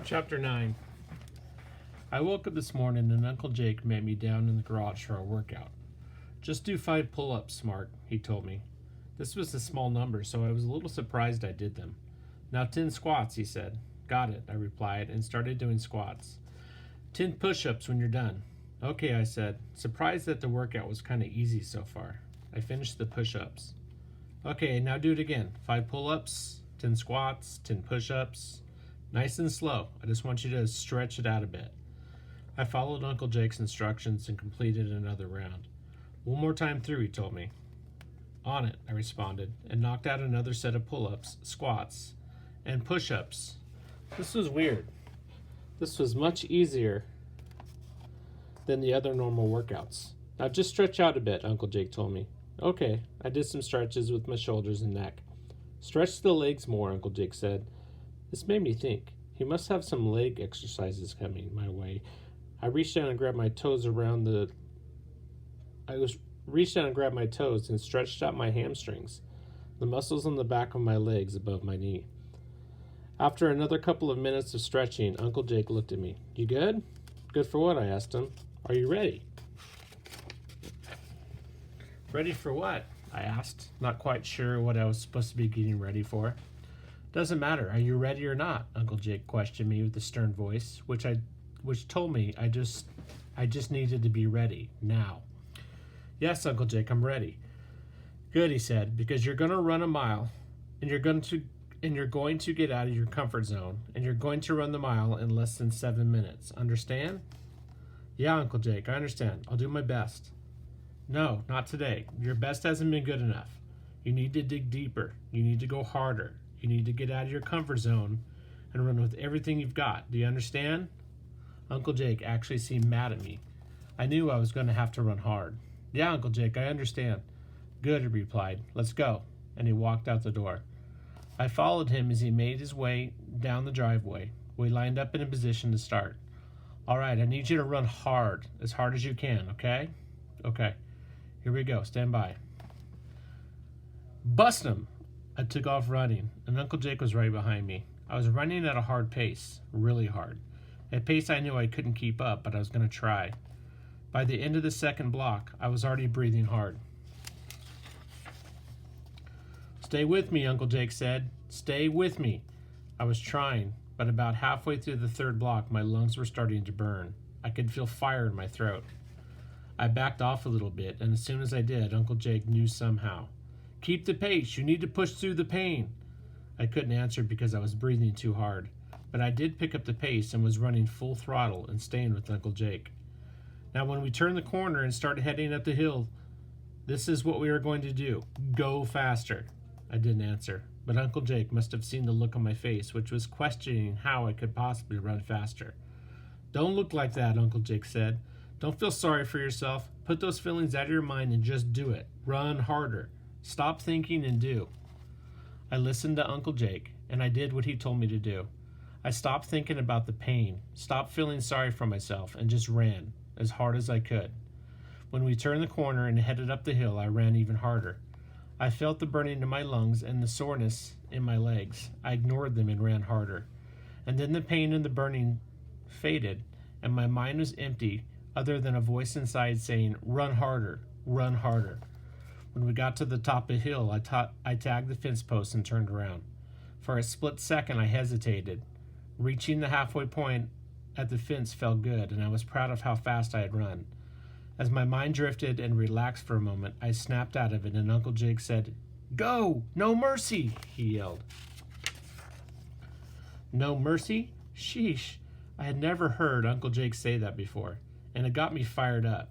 Chapter 9. I woke up this morning and Uncle Jake met me down in the garage for a workout. Just do 5 pull-ups, Mark, he told me. This was a small number, so I was a little surprised I did them. Now 10 squats, he said. Got it, I replied, and started doing squats. 10 push-ups when you're done. Okay, I said, surprised that the workout was kind of easy so far. I finished the push-ups. Okay, now do it again. 5 pull-ups, 10 squats, 10 push-ups. Nice and slow. I just want you to stretch it out a bit. I followed Uncle Jake's instructions and completed another round. One more time through, he told me. On it, I responded, and knocked out another set of pull-ups, squats, and push-ups. This was weird. This was much easier than the other normal workouts. Now just stretch out a bit, Uncle Jake told me. Okay, I did some stretches with my shoulders and neck. Stretch the legs more, Uncle Jake said. This made me think. He must have some leg exercises coming my way. I reached down and grabbed my toes and stretched out my hamstrings, the muscles on the back of my legs above my knee. After another couple of minutes of stretching, Uncle Jake looked at me. You good? Good for what? I asked him. Are you ready? Ready for what? I asked, not quite sure what I was supposed to be getting ready for. Doesn't matter. Are you ready or not? Uncle Jake questioned me with a stern voice, which told me I just needed to be ready now. Yes, Uncle Jake, I'm ready. Good, he said, because you're going to run a mile, and you're going to get out of your comfort zone, and you're going to run the mile in less than 7 minutes. Understand? Yeah, Uncle Jake, I understand. I'll do my best. No, not today. Your best hasn't been good enough. You need to dig deeper. You need to go harder. You need to get out of your comfort zone and run with everything you've got. Do you understand? Uncle Jake actually seemed mad at me. I knew I was going to have to run hard. Yeah, Uncle Jake, I understand. Good, he replied. Let's go. And he walked out the door. I followed him as he made his way down the driveway. We lined up in a position to start. All right, I need you to run hard as you can, okay? Okay. Here we go. Stand by. Bust him! I took off running, and Uncle Jake was right behind me. I was running at a hard pace, really hard. A pace I knew I couldn't keep up, but I was going to try. By the end of the second block, I was already breathing hard. Stay with me, Uncle Jake said. Stay with me. I was trying, but about halfway through the third block, my lungs were starting to burn. I could feel fire in my throat. I backed off a little bit, and as soon as I did, Uncle Jake knew somehow. Keep the pace. You need to push through the pain. I couldn't answer because I was breathing too hard, but I did pick up the pace and was running full throttle and staying with Uncle Jake. Now, when we turned the corner and started heading up the hill, this is what we were going to do. Go faster. I didn't answer, but Uncle Jake must have seen the look on my face, which was questioning how I could possibly run faster. Don't look like that, Uncle Jake said. Don't feel sorry for yourself. Put those feelings out of your mind and just do it. Run harder. Stop thinking and do. I listened to Uncle Jake, and I did what he told me to do. I stopped thinking about the pain, stopped feeling sorry for myself, and just ran as hard as I could. When we turned the corner and headed up the hill, I ran even harder. I felt the burning in my lungs and the soreness in my legs. I ignored them and ran harder. And then the pain and the burning faded, and my mind was empty other than a voice inside saying, run harder, run harder. When we got to the top of the hill, I tagged the fence post and turned around. For a split second, I hesitated. Reaching the halfway point at the fence felt good, and I was proud of how fast I had run. As my mind drifted and relaxed for a moment, I snapped out of it, and Uncle Jake said, Go! No mercy! He yelled. No mercy? Sheesh. I had never heard Uncle Jake say that before, and it got me fired up.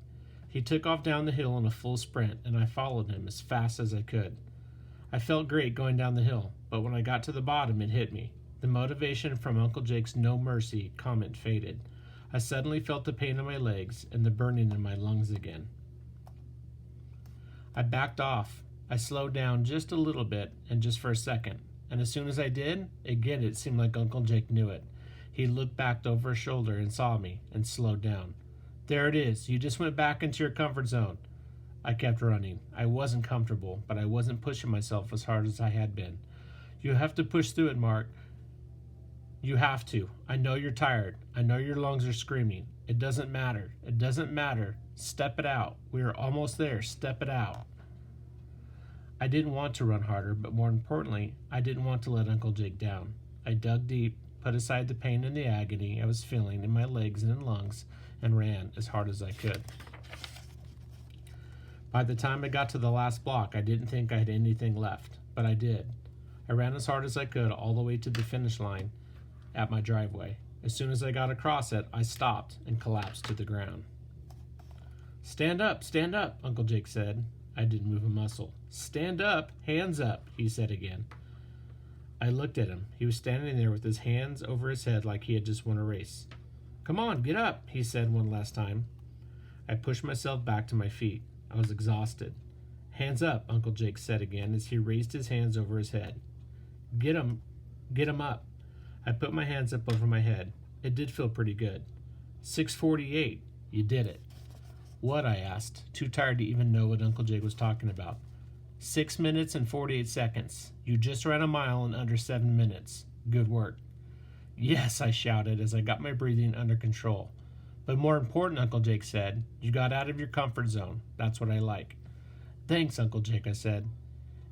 He took off down the hill in a full sprint, and I followed him as fast as I could. I felt great going down the hill, but when I got to the bottom, it hit me. The motivation from Uncle Jake's no mercy comment faded. I suddenly felt the pain in my legs and the burning in my lungs again. I backed off. I slowed down just a little bit and just for a second, and as soon as I did, again it seemed like Uncle Jake knew it. He looked back over his shoulder and saw me and slowed down. There it is. You just went back into your comfort zone. I kept running. I wasn't comfortable, but I wasn't pushing myself as hard as I had been. You have to push through it, Mark. You have to. I know you're tired. I know your lungs are screaming. It doesn't matter. It doesn't matter. Step it out. We are almost there. Step it out. I didn't want to run harder, but more importantly, I didn't want to let Uncle Jake down. I dug deep, put aside the pain and the agony I was feeling in my legs and lungs, and ran as hard as I could. By the time I got to the last block, I didn't think I had anything left, but I did. I ran as hard as I could all the way to the finish line at my driveway. As soon as I got across it, I stopped and collapsed to the ground. Stand up, Uncle Jake said. I didn't move a muscle. Stand up, hands up, he said again. I looked at him. He was standing there with his hands over his head like he had just won a race. Come on, get up, he said one last time. I pushed myself back to my feet. I was exhausted. Hands up, Uncle Jake said again as he raised his hands over his head. Get him up. I put my hands up over my head. It did feel pretty good. 6:48. You did it. What? I asked, too tired to even know what Uncle Jake was talking about. 6 minutes and 48 seconds. You just ran a mile in under 7 minutes. Good work. Yes, I shouted as I got my breathing under control. But more important, Uncle Jake said, you got out of your comfort zone. That's what I like. Thanks, Uncle Jake, I said.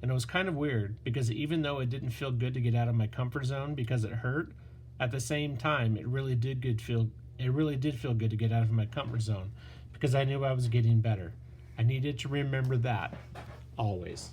And it was kind of weird, because even though it didn't feel good to get out of my comfort zone because it hurt, at the same time, it really did feel good to get out of my comfort zone, because I knew I was getting better. I needed to remember that, always.